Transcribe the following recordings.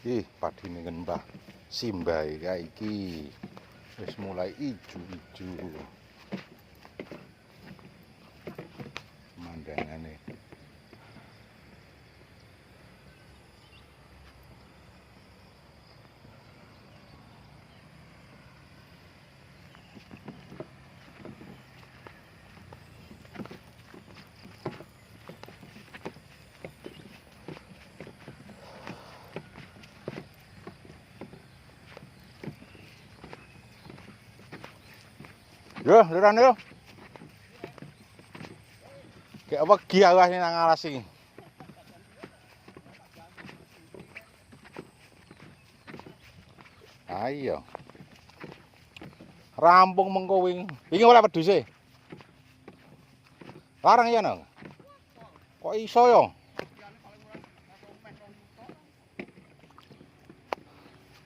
Padine Mbah Simbah iki wis mulai ijo-ijo. Mandangane. Yo, liran yo. Kayak wegi aku nang alas iki. Ayo. Rampung mengko wingi. Iki oleh peduse. Larang ya nang. Kok iso yo?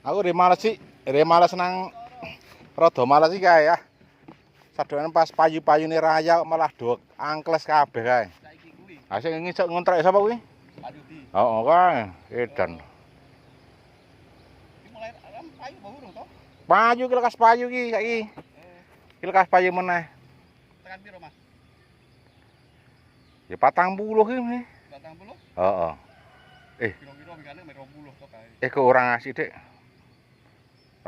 Aku males nang rada males iki kae ya. Sadokan pas payu-payune raya malah dok angkles kabeh kae. Ha sing ngisuk ngontrak sapa kuwi? Paryudi. Heeh kae, edan. Iki mulai payu apa urung to? Payu ki lekas payu ki saiki. Ki lekas payu meneh. Tekan piro, Mas? Ya 40 ki. 40? Heeh. Kira-kira mingane 20 to kae. Kok ora ngasih, Dik.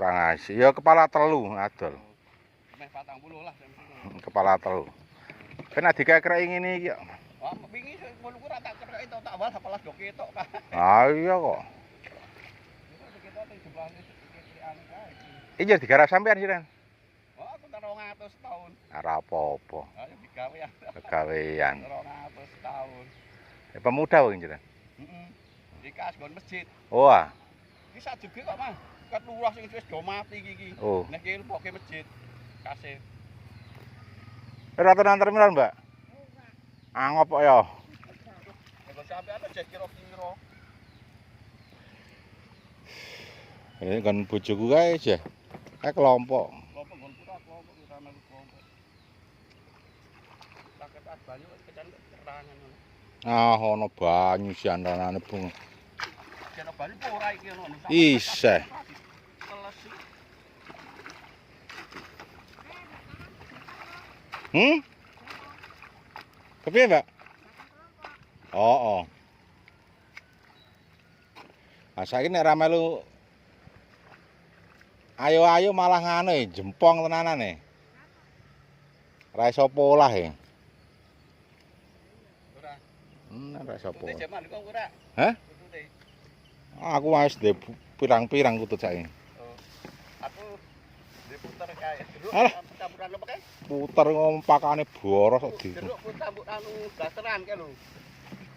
Ora ngasih. Ya kepala telu adol. Meh 40 lah jam itu. Kepala telu. Kena dikekreki ngene iki. Wah, wingi ngono ku ora tak cekreki to, tak wal apalah do ketok kae. Ah iya kok. Ketok ning jebane anu kae. Iki digarap sampean sih, Den. Wah, aku tak 200 tahun. Ora apa-apa. Ayo digawe ya. Kegawean. 200 tahun. Pemuda kok iki, Den. Heeh. Iki kas nggon masjid. Wah. Iki sak juga kok, Mas. Kat lurah sing wis do mati iki. Oh. Nek iki lepoke masjid. Kasih. Ora tenan terminal, Mbak. Angop kok ya. Nek sampean aja kira-kira. Ini kan bojoku kae aja. Kae kelompok. Kelompok nggon putra kelompok ora melu kelompok. Paketan banyu kecan keterangan ngono. Ah, ono banyu siandanane bung. Kena banyu apa ora iki ono. Iseh. Selesi. Kepiye, Mbak? Oh. Nah, saiki nek ra melu ayo malah nganu jempong tenanane. Ra iso polah e. Ora. Ra iso Kute polah. jaman kok ora. Hah? Kute. Aku wis ndek pirang-pirang kutut saiki. Oh. Aku diputer kae. Alah. Campuran apa kae? Puter ngompakane boros kok di. Jeruk campur anu dasteran kae lho.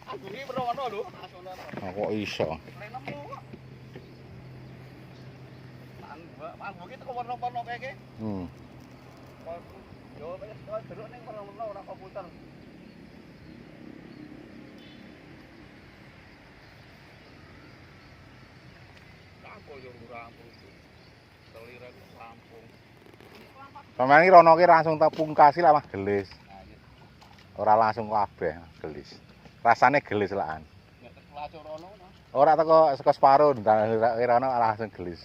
Aku iki merono lho, nasional. Ah, kok iso. Nemu kok. Manggo iki teko warna-warna kae iki. Yo wis jeruk ning warna-warna ora komputer. Kampung yo rampung. Teliran rampung. Sampeyan iki rono ki langsung tak pungkasi lah Mas gelis. Ora langsung kabeh gelis. Rasane gelis lakan. Nek terpelacur rono. Ora teko saka separo rono langsung gelis.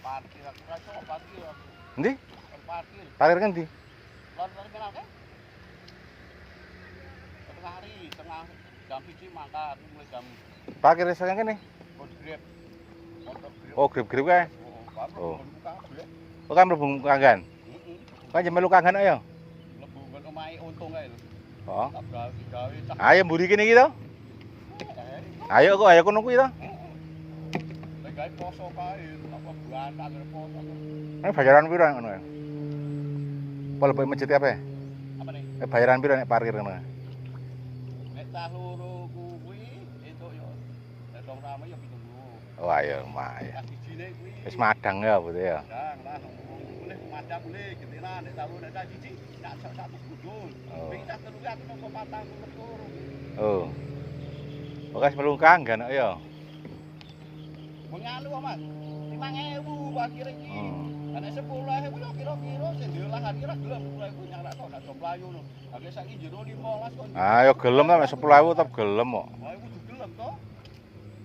Parkir aku ora iso parkir aku. Endi? Parkir. Parkir ngendi? Lon terminal kan? Tengah hari, tengah jam 1 mangkat mulai jam Parkir saya kene. Grab. Motor Grab. Oh, grip-grip kae. Oh. Oh. Kok kan mlebu kanggan? Kan jemelu kanggan ayo. Lebu ben omahe untung kae lho. Oh. Tak gawe cah. Ayo mburi kene iki to. Ayo kono kuwi to. Lek gawe poso kae, apa bulan tak poso. Ini bayaran piro ngono ya? Pol bae masjid apa? Apa nih? Bayaran piro nek parkir ngono? Nek cah loro kuwi itu yo nek dong rame yo 7. Oh ayo lumayan. Cah sijine kuwi. Wis madang ya berarti ya. Madang lah. Boleh madang boleh gentenan nek tahu nek cah siji tak satu kudul. Ping cah telu aku nopo 40 Oh. Oke melungkang kan ya. Menganu Mas. 5.000 parkir iki. Nek 10.000 yo kira-kira sing diolahan kira gelem 10.000 nyalakno gak do mlayu no. Lah saiki jero 15 kok. Ah yo gelem ta 10.000 tetep gelem kok. Wah iku gelem to.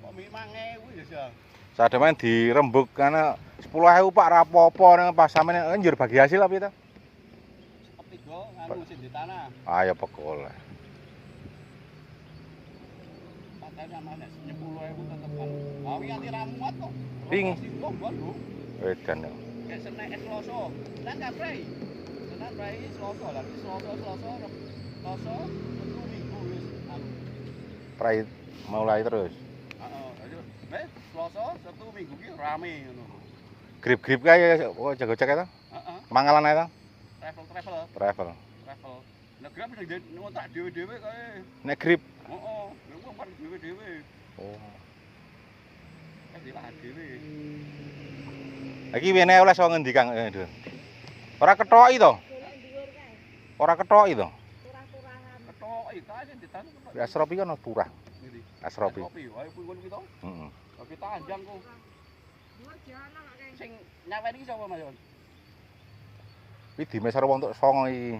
Kok 5.000 ya Jang. Sademen dirembug kana 10.000 Pak rapopo ning pas sampeyan njur bagi hasil apa itu? Ketiga nganu sing di tanah. Ah ya pekol. Makanya mana 10.000 tetep kan. Mau nganti ramuat kok. Ping. Lombon lho. Edan yo. Kayak Senin Selasa. Lan kan Bray. Senin Bray Selasa lagi Selasa Selasa itu minggu wis anu. Prai mulai terus. Heeh, ayo. Selasa Sabtu minggu ki rame ngono. Grip-grip kae kok jago cek eta? Heeh. Mangalan eta? Travel. Travel. Nek grab sing ngontrak dhewe-dhewe kae. Nek grip. Heeh, nek wong kan dhewe-dhewe. Oh. Kan dilahan dhewe. Iki wene oleh saka ngendi Kang? Ora kethoki to? Ora kethoki to? Ketoki kae sing ditan. Di Asropi kan ono turah. Ngendi? Asropi. Wae pun kita. Heeh. Kita anjang kok. Sing nyawani iki sapa Mas? Iki dimesar wong tok 9 iki.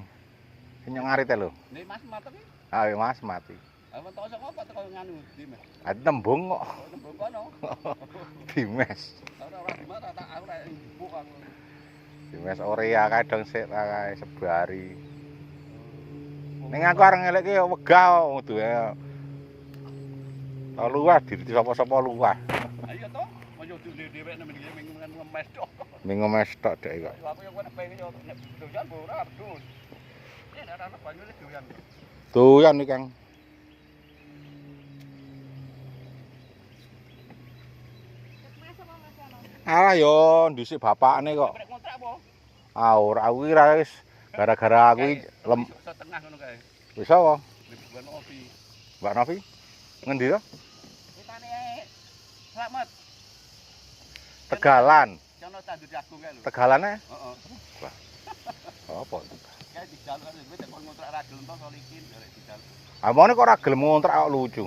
Sing ngarit lho. Nek Mas mati iki. Ah Mas mati. Apa tok saka apa teko nganu Dimes? Ati tembung kok. Tembung kono. Dimes. Ora di mata tak aku rek ibu aku. Dimes Orea kadang sik kae sebari. Ning aku areng ngelekke wegah kok kudu ya. Luwah diri sapa-sapa luwah. Ayo to, ojo dhewe nek minggu ngemes tok. Minggu mes tok dek kok. Aku yo kene pengen yo nek doyan ora pedus. Ini ana banyu doyan. Doyan iki Kang. Alah yo ndhisik bapakne kok. Nek kontrak apa? Ah ora aku kira wis gara-gara aku iki setengah ngono kae. wis apa? Mbak Novi. Mbak Novi. Ngendi to? Kitane Slamet. Tegalan. Sono tandur jagung kae lho. Tegalane? Heeh. Apa? Kae dijaluk kan wis kon ngontrak ra gelem to solikin arek dijaluk. Amone kok ora gelem ngontrak kok lucu.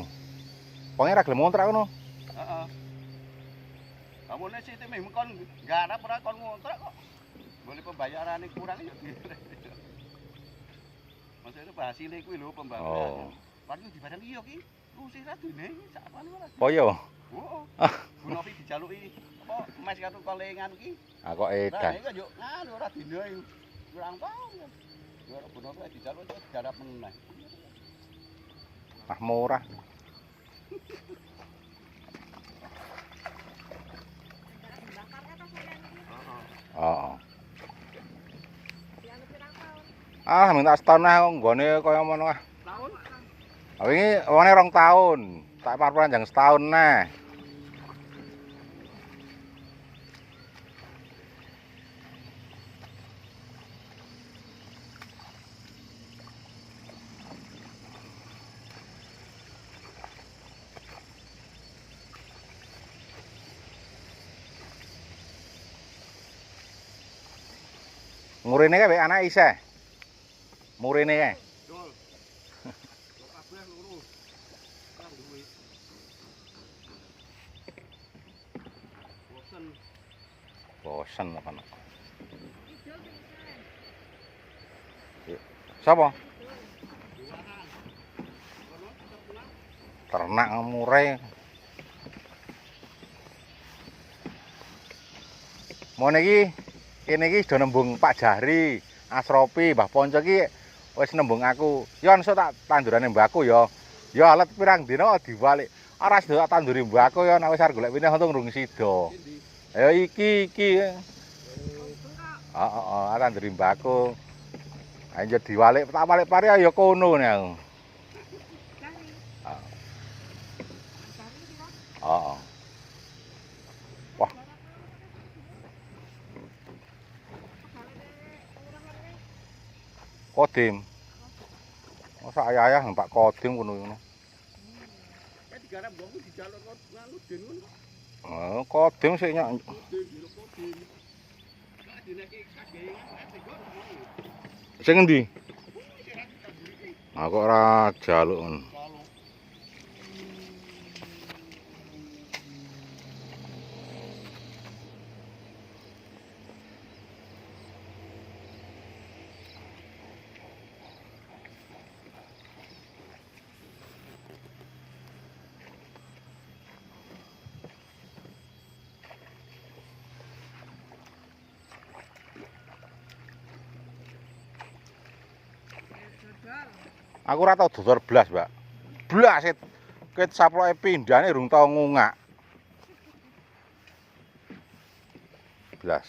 Wong ora gelem ngontrak ngono. Heeh. Amune sih temeh kon garap ora kon ngontrak kok. Boleh pembayarane kurang ya. Maksudnya hasilnya kuwi lho pembayaran. Oh. Paling dibarang iya ki. Rusih ra dene sakmane ora. Oh iya. Heeh. Bu Novi dijaluki apa mes karo kolengan ki. Ah kok Lah edan. iki yo nganu ora dina kurang tahu. Yo Bu Novi dijaluk terus garap meneh. Ah murah. Oh. Ah, minta setahun nah nggone kaya ngono ah. Tahun? Wingi wonge 2 tahun. Tak parpanjang setahun nah. Murine kae anak isih. Murine kae. Dol. Kok kabeh lurus. Kan duwe. Bosen. Bosen apa nak? Sapa? Ternak murai. Mau niki, kene iki sudah nembung Pak Jahri, Asropi, Mbah Ponco iki wis nembung aku. Yo anso tak tandurane mbakku yo. Yo alat pirang dina diwalik. Ora sida tak tanduri mbakku yo nek wis arep golek pindah untung rung sida. Ayo iki. Heeh, tanduri mbakku. Anjir diwalik, tak balik pare ya kono nek aku. Heeh. Wah. Kodim. Masa ayah Pak Kodim ngono. Kayak digarap wong dijaluk kok nganu den ngono. Oh, Kodim sik nyak. Sing endi? Aku ora jaluk ngono. Aku ora tau dodol blas, Mbak. Blas ket saploke pindhane urung tau ngungak. Blas.